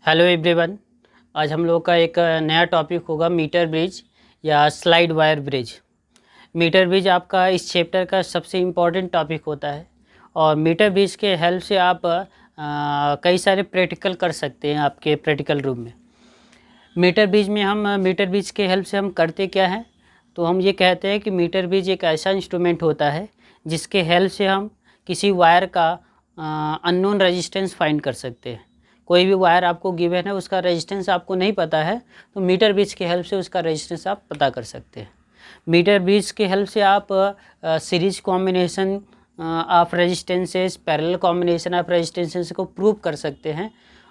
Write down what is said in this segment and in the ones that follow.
Hello everyone. आज हम लोग का एक नया टॉपिक होगा मीटर ब्रिज या slide wire bridge. Metre bridge आपका इस चैप्टर का सबसे इम्पॉर्टेंट टॉपिक होता है और मीटर ब्रिज के हेल्प से आप कई सारे प्रैक्टिकल कर सकते हैं आपके प्रैक्टिकल रूम में। मीटर ब्रिज के हेल्प से हम करते क्या हैं, तो हम ये कहते हैं कि मीटर ब्रिज एक ऐसा इंस्ट्रूमेंट होता है जिसके हेल्प से हम किसी वायर का अननोन रेजिस्टेंस फाइंड कर सकते हैं। कोई भी वायर आपको गिवन है, उसका रेजिस्टेंस आपको नहीं पता है, तो मीटर ब्रिज के हेल्प से उसका रेजिस्टेंस आप पता कर सकते हैं। मीटर ब्रिज के हेल्प से आप series combination of resistances, parallel combination of resistances को प्रूव कर सकते हैं।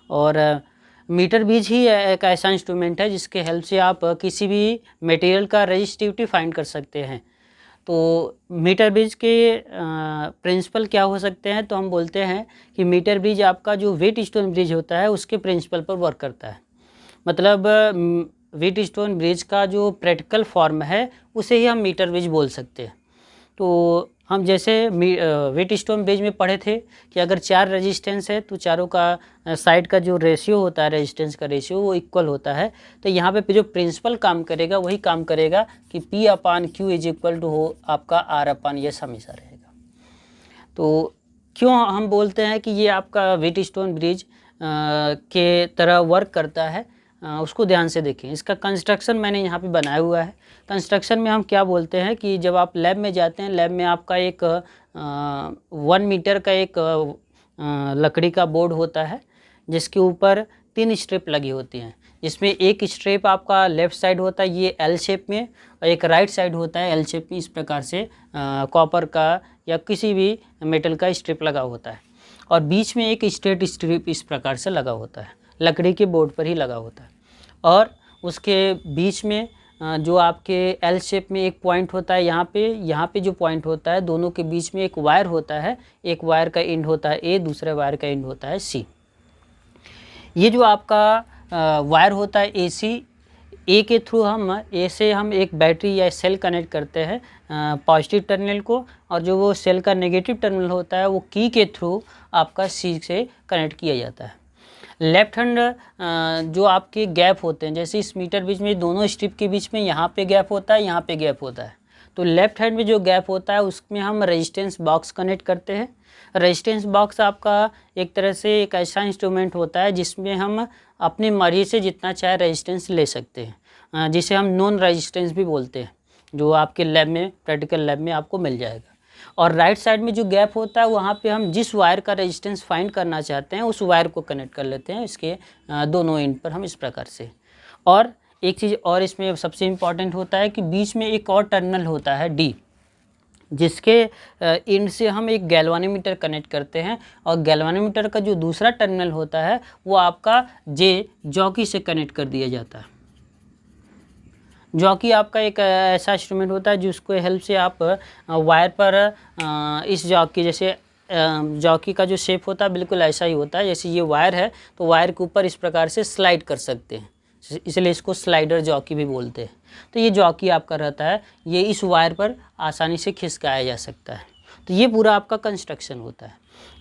और मीटर ब्रिज ही एक ऐसा इंस्ट्रूमेंट है जिसके हेल्प से आप किसी भी मटेरियल का रेजिस्टिविटी फाइंड कर सकते हैं। तो मीटर ब्रिज के प्रिंसिपल क्या हो सकते हैं, तो हम बोलते हैं कि मीटर ब्रिज आपका जो वेट स्टोन ब्रिज होता है उसके प्रिंसिपल पर वर्क करता है। मतलब वेट स्टोन ब्रिज का जो प्रैक्टिकल फॉर्म है उसे ही हम मीटर ब्रिज बोल सकते हैं। तो हम जैसे वेट स्टोन ब्रिज में पढ़े थे कि अगर 4 रेजिस्टेंस है तो चारों का साइड का जो रेशियो होता है, रेजिस्टेंस का रेशियो, वो इक्वल होता है। तो यहाँ पे जो प्रिंसिपल काम करेगा वही काम करेगा कि P/Q इज इक्वल टू हो आपका R/S हमेशा रहेगा। तो क्यों हम बोलते हैं कि ये आपका वेट स्टोन ब्रिज के तरह वर्क करता है, उसको ध्यान से देखें। इसका कंस्ट्रक्शन मैंने यहाँ पे बनाया हुआ है। कंस्ट्रक्शन में हम क्या बोलते हैं कि जब आप लैब में जाते हैं, लैब में आपका एक 1 मीटर का एक लकड़ी का बोर्ड होता है जिसके ऊपर 3 स्ट्रिप लगी होती हैं, जिसमें एक स्ट्रिप आपका लेफ़्ट साइड होता है ये एल शेप में, और एक राइट साइड होता है एल शेप में। इस प्रकार से कॉपर का या किसी भी मेटल का स्ट्रिप लगा होता है, और बीच में एक स्ट्रेट स्ट्रिप इस प्रकार से लगा होता है, लकड़ी के बोर्ड पर ही लगा होता है। और उसके बीच में जो आपके एल शेप में एक पॉइंट होता है, यहाँ पे जो पॉइंट होता है, दोनों के बीच में एक वायर होता है। एक वायर का एंड होता है ए, दूसरे वायर का एंड होता है सी। ये जो आपका वायर होता है ए के थ्रू हम एक बैटरी या सेल कनेक्ट करते हैं पॉजिटिव टर्मिनल को, और जो वो सेल का नेगेटिव टर्मिनल होता है वो की के थ्रू आपका सी से कनेक्ट किया जाता है। लेफ्ट हैंड जो आपके गैप होते हैं, जैसे इस मीटर ब्रिज में दोनों स्ट्रिप के बीच में यहाँ पे गैप होता है, यहाँ पे गैप होता है, तो लेफ्ट हैंड में जो गैप होता है उसमें हम रेजिस्टेंस बॉक्स कनेक्ट करते हैं। रेजिस्टेंस बॉक्स आपका एक तरह से एक ऐसा इंस्ट्रूमेंट होता है जिसमें हम अपनी मर्जी से जितना चाहे रेजिस्टेंस ले सकते हैं, जिसे हम नॉन रेजिस्टेंस भी बोलते हैं, जो आपके लैब में, प्रैक्टिकल लैब में आपको मिल जाएगा। और राइट साइड में जो गैप होता है वहाँ पे हम जिस वायर का रेजिस्टेंस फाइंड करना चाहते हैं उस वायर को कनेक्ट कर लेते हैं इसके दोनों एंड पर हम इस प्रकार से। और एक चीज़ और इसमें सबसे इम्पॉर्टेंट होता है कि बीच में एक और टर्मिनल होता है डी, जिसके एंड से हम एक गैल्वानोमीटर कनेक्ट करते हैं, और गैल्वानोमीटर का जो दूसरा टर्मिनल होता है वो आपका जे जॉकी से कनेक्ट कर दिया जाता है। जॉकी आपका एक ऐसा इंस्ट्रूमेंट होता है जिसको हेल्प से आप वायर पर इस जॉकी, जैसे जॉकी का जो शेप होता है बिल्कुल ऐसा ही होता है, जैसे ये वायर है तो वायर के ऊपर इस प्रकार से स्लाइड कर सकते हैं, इसलिए इसको स्लाइडर जॉकी भी बोलते हैं। तो ये जॉकी आपका रहता है, ये इस वायर पर आसानी से खिसकाया जा सकता है। तो ये पूरा आपका कंस्ट्रक्शन होता है।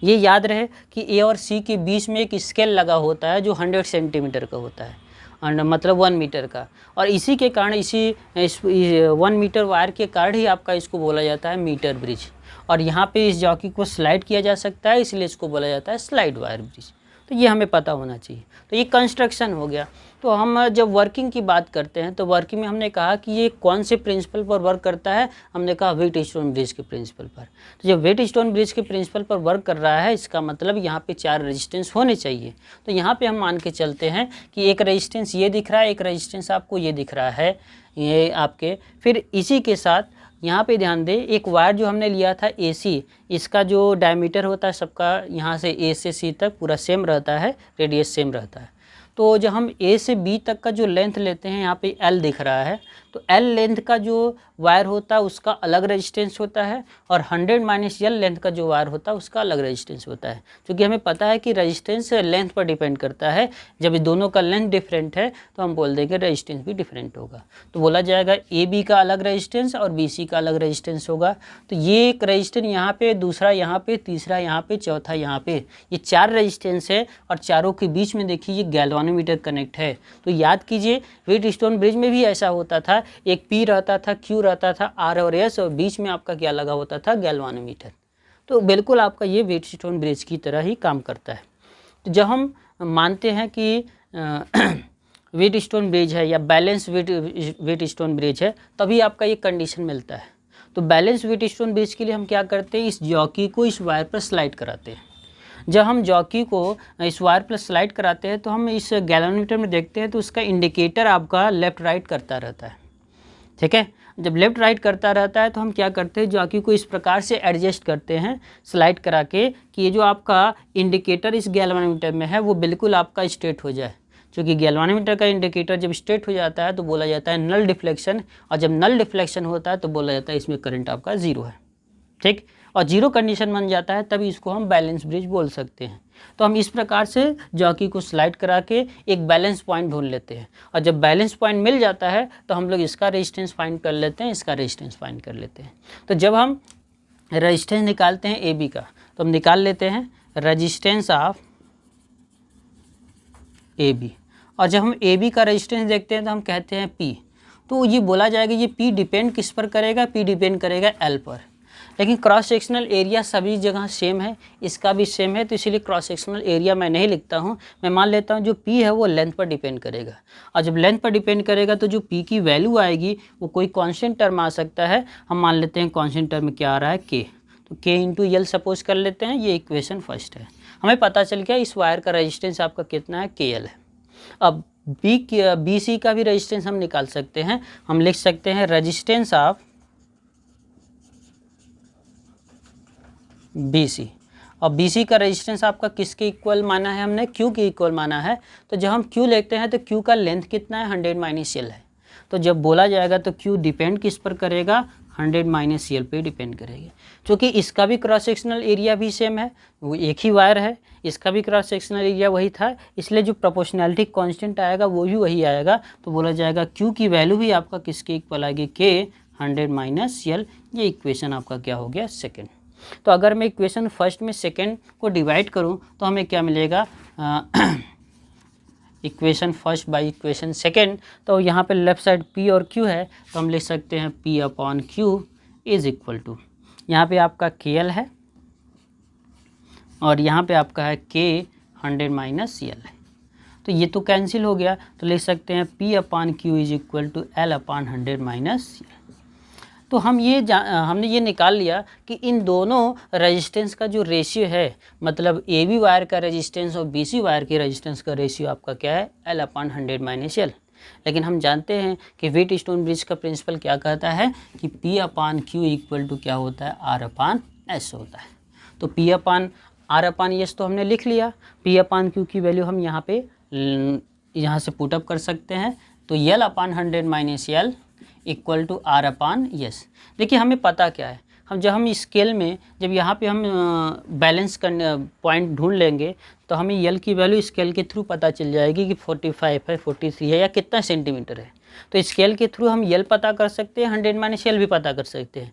ये याद रहे कि ए और सी के बीच में एक स्केल लगा होता है जो 100 सेंटीमीटर का होता है, मतलब 1 मीटर का, और इसी के कारण इस 1 मीटर वायर के कारण ही आपका इसको बोला जाता है मीटर ब्रिज। और यहाँ पे इस जॉकी को स्लाइड किया जा सकता है, इसलिए इसको बोला जाता है स्लाइड वायर ब्रिज। तो ये हमें पता होना चाहिए। तो ये कंस्ट्रक्शन हो गया। तो हम जब वर्किंग की बात करते हैं तो वर्किंग में हमने कहा कि ये कौन से प्रिंसिपल पर वर्क करता है, हमने कहा वेट स्टोन ब्रिज के प्रिंसिपल पर। तो जब वेट स्टोन ब्रिज के प्रिंसिपल पर वर्क कर रहा है, इसका मतलब यहाँ पे 4 रेजिस्टेंस होने चाहिए। तो यहाँ पे हम मान के चलते हैं कि एक रेजिस्टेंस ये दिख रहा है, एक रेजिस्टेंस आपको ये दिख रहा है, ये आपके। फिर इसी के साथ यहाँ पे ध्यान दें, एक वायर जो हमने लिया था AC, इसका जो डायमीटर होता है सबका यहाँ से A से C तक पूरा सेम रहता है, रेडियस सेम रहता है। तो जब हम A से B तक का जो लेंथ लेते हैं, यहाँ पे L दिख रहा है, तो L लेंथ का जो वायर होता है उसका अलग रेजिस्टेंस होता है, और 100 - L लेंथ का जो वायर होता है उसका अलग रेजिस्टेंस होता है। क्योंकि हमें पता है कि रेजिस्टेंस लेंथ पर डिपेंड करता है। जब दोनों का लेंथ डिफरेंट है तो हम बोल देंगे रेजिस्टेंस भी डिफरेंट होगा। तो बोला जाएगा AB का अलग रेजिस्टेंस और BC का अलग रेजिस्टेंस होगा। तो ये एक रेजिस्टेंस यहाँ पे, दूसरा यहाँ पे, तीसरा यहाँ पे, चौथा यहाँ पे, ये 4 रेजिस्टेंस है। और चारों के बीच में देखिए ये गैल्वानिक गैल्वानोमीटर कनेक्ट है। तो याद कीजिए व्हीटस्टोन ब्रिज में भी ऐसा होता था, एक P रहता था, Q रहता था, R और S, और बीच में आपका क्या लगा होता था, गैल्वानोमीटर। तो बिल्कुल आपका ये व्हीटस्टोन ब्रिज की तरह ही काम करता है। तो जब हम मानते हैं कि व्हीटस्टोन ब्रिज है या बैलेंस व्हीटस्टोन ब्रिज है, तभी आपका ये कंडीशन मिलता है। तो बैलेंस व्हीटस्टोन ब्रिज के लिए हम क्या करते हैं, इस जॉकी को इस वायर पर स्लाइड कराते हैं। जब हम जॉकी को इस वायर पर स्लाइड कराते हैं तो हम इस गैल्वानोमीटर में देखते हैं तो उसका इंडिकेटर आपका लेफ़्ट राइट करता रहता है, ठीक है। जब लेफ़्ट राइट करता रहता है तो हम क्या करते हैं, जॉकी को इस प्रकार से एडजस्ट करते हैं स्लाइड करा के कि ये जो आपका इंडिकेटर इस गैल्वानोमीटर में है वो बिल्कुल आपका स्ट्रेट हो जाए। क्योंकि गैल्वानोमीटर का इंडिकेटर जब स्ट्रेट हो जाता है तो बोला जाता है नल डिफ्लेक्शन, और जब नल डिफ्लेक्शन होता है तो बोला जाता है इसमें करंट आपका ज़ीरो है, ठीक। और जीरो कंडीशन बन जाता है तभी इसको हम बैलेंस ब्रिज बोल सकते हैं। तो हम इस प्रकार से जॉकी को स्लाइड करा के एक बैलेंस पॉइंट ढूंढ लेते हैं, और जब बैलेंस पॉइंट मिल जाता है तो हम लोग इसका रेजिस्टेंस फाइंड कर लेते हैं, इसका रेजिस्टेंस फाइंड कर लेते हैं। तो जब हम रेजिस्टेंस निकालते हैं AB का, तो हम निकाल लेते हैं रेजिस्टेंस ऑफ AB, और जब हम AB का रेजिस्टेंस देखते हैं तो हम कहते हैं P। तो ये बोला जाएगा ये P डिपेंड किस पर करेगा, P डिपेंड करेगा L पर। लेकिन क्रॉस सेक्शनल एरिया सभी जगह सेम है, इसका भी सेम है, तो इसीलिए क्रॉस सेक्शनल एरिया मैं नहीं लिखता हूँ। मैं मान लेता हूँ जो P है वो लेंथ पर डिपेंड करेगा, और जब लेंथ पर डिपेंड करेगा तो जो P की वैल्यू आएगी वो कोई कांस्टेंट टर्म आ सकता है। हम मान लेते हैं कांस्टेंट टर्म क्या आ रहा है, K। तो K इंटू L सपोज कर लेते हैं, ये इक्वेशन फर्स्ट है। हमें पता चल गया इस वायर का रेजिस्टेंस आपका कितना है, KL है। अब BC का भी रेजिस्टेंस हम निकाल सकते हैं, हम लिख सकते हैं रेजिस्टेंस ऑफ BC, और BC का रेजिस्टेंस आपका किसके इक्वल माना है, हमने Q के इक्वल माना है। तो जब हम Q लेते हैं तो Q का लेंथ कितना है, 100 माइनस L है। तो जब बोला जाएगा तो Q डिपेंड किस पर करेगा, 100 माइनस L पे डिपेंड करेगी। क्योंकि इसका भी क्रॉस सेक्शनल एरिया भी सेम है, वो एक ही वायर है, इसका भी क्रॉस सेक्शनल एरिया वही था, इसलिए जो प्रोपोर्शनैलिटी कांस्टेंट आएगा वो भी वही आएगा। तो बोला जाएगा Q की वैल्यू भी आपका किसके इक्वल आएगी, K 100 माइनस L। ये इक्वेशन आपका क्या हो गया, सेकेंड। तो अगर मैं इक्वेशन फर्स्ट में सेकेंड को डिवाइड करूं तो हमें क्या मिलेगा, equation first by equation second. तो यहाँ पे लेफ्ट साइड P और Q है, तो हम लिख सकते हैं P upon Q is equal to, यहाँ पे आपका KL है और यहाँ पे आपका है K 100 माइनस L है। तो ये तो कैंसिल हो गया, तो लिख सकते हैं P upon Q is equal to L upon 100 minus L। तो हमने ये निकाल लिया कि इन दोनों रेजिस्टेंस का जो रेशियो है, मतलब AB वायर का रेजिस्टेंस और BC वायर के रेजिस्टेंस का रेशियो आपका क्या है, L अपॉन 100 माइनस L। लेकिन हम जानते हैं कि व्हीटस्टोन ब्रिज का प्रिंसिपल क्या कहता है कि P upon Q equal to क्या होता है, R अपॉन S होता है। तो P upon R upon S तो हमने लिख लिया, P अपॉन Q की वैल्यू हम यहाँ से पुटअप कर सकते हैं। तो L upon 100 minus L equal to R upon S। देखिए हमें पता क्या है, जब हम स्केल में जब यहाँ पे हम बैलेंस करने पॉइंट ढूंढ लेंगे तो हमें L की वैल्यू स्केल के थ्रू पता चल जाएगी कि 45 है, 43 है या कितना सेंटीमीटर है। तो स्केल के थ्रू हम L पता कर सकते हैं, 100 माइनस L भी पता कर सकते हैं।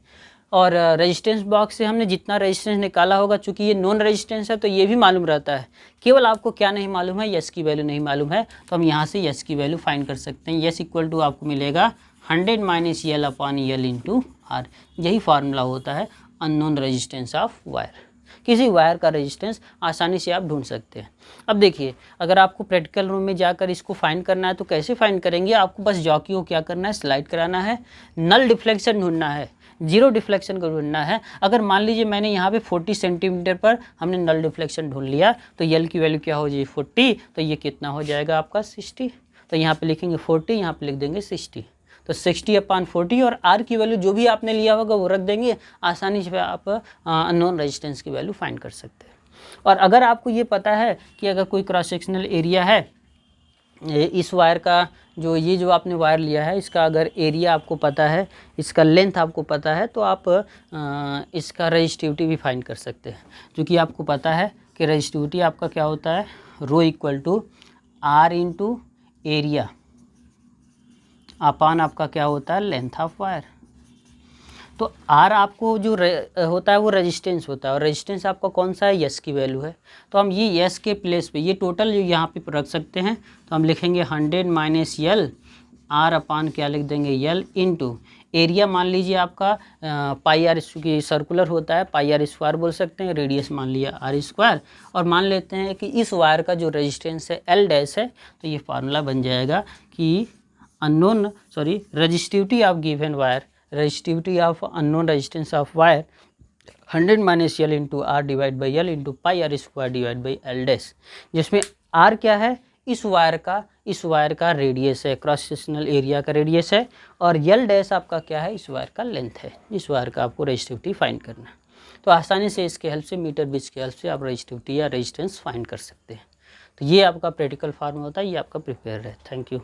और रेजिस्टेंस बॉक्स से हमने जितना रेजिस्टेंस निकाला होगा, चूँकि ये नॉन रेजिस्टेंस है तो ये भी मालूम रहता है। केवल आपको क्या नहीं मालूम है, S की वैल्यू नहीं मालूम है, तो हम यहाँ से S की वैल्यू फाइंड कर सकते हैं। S इक्वल टू आपको मिलेगा 100 minus L upon L into R। यही फार्मूला होता है अननोन रेजिस्टेंस ऑफ वायर। किसी वायर का रेजिस्टेंस आसानी से आप ढूंढ सकते हैं। अब देखिए, अगर आपको प्रैक्टिकल रूम में जाकर इसको फाइंड करना है तो कैसे फाइंड करेंगे, आपको बस जॉकी को क्या करना है, स्लाइड कराना है, नल डिफ्लेक्शन ढूंढना है, जीरो डिफ्लेक्शन को ढूंढना है। अगर मान लीजिए मैंने यहाँ पे 40 सेंटीमीटर पर हमने नल डिफ्लेक्शन ढूंढ लिया तो L की वैल्यू क्या हो जाएगी, 40, तो ये कितना हो जाएगा आपका 60। तो यहाँ पे लिखेंगे 40, यहाँ पे लिख देंगे 60। तो 60 अपॉन 40 और R की वैल्यू जो भी आपने लिया होगा वो रख देंगे, आसानी से आप अननोन रेजिस्टेंस की वैल्यू फाइंड कर सकते हैं। और अगर आपको ये पता है कि अगर कोई क्रॉस सेक्शनल एरिया है इस वायर का, ये जो आपने वायर लिया है इसका अगर एरिया आपको पता है, इसका लेंथ आपको पता है, तो आप इसका रेजिस्टिविटी भी फाइंड कर सकते हैं। क्योंकि आपको पता है कि रेजिस्टिविटी आपका क्या होता है, rho equal to R into area upon आपका क्या होता है, लेंथ ऑफ वायर। तो आर आपको जो होता है वो रेजिस्टेंस होता है, और रेजिस्टेंस आपका कौन सा है, यस की वैल्यू है। तो हम ये यस के प्लेस पे ये टोटल जो यहाँ पे रख सकते हैं, तो हम लिखेंगे 100 माइनस यल आर अपान क्या लिख देंगे, यल इनटू एरिया मान लीजिए आपका पाई आर की सर्कुलर होता है, पाई आर स्क्वायर बोल सकते हैं, रेडियस मान लिया आर स्क्वायर, और मान लेते हैं कि इस वायर का जो रेजिस्टेंस है एल डैश है, तो ये फार्मूला बन जाएगा कि resistivity of given wire, resistivity of unknown resistance of wire 100 minus L into R divide by L into pi R square divide by L dash, जिसमें आर क्या है, इस वायर का रेडियस है, क्रॉस सेक्शनल एरिया का रेडियस है, और यल डैश आपका क्या है, इस वायर का लेंथ है। इस वायर का आपको रेजिस्टिविटी फाइंड करना है। तो आसानी से इसके हेल्प से, मीटर ब्रिज के हेल्प से आप रेजिस्टिविटी या रेजिस्टेंस फाइंड कर सकते हैं। तो ये आपका प्रैक्टिकल फॉर्म होता है, ये आपका प्रिपेयर है। Thank you.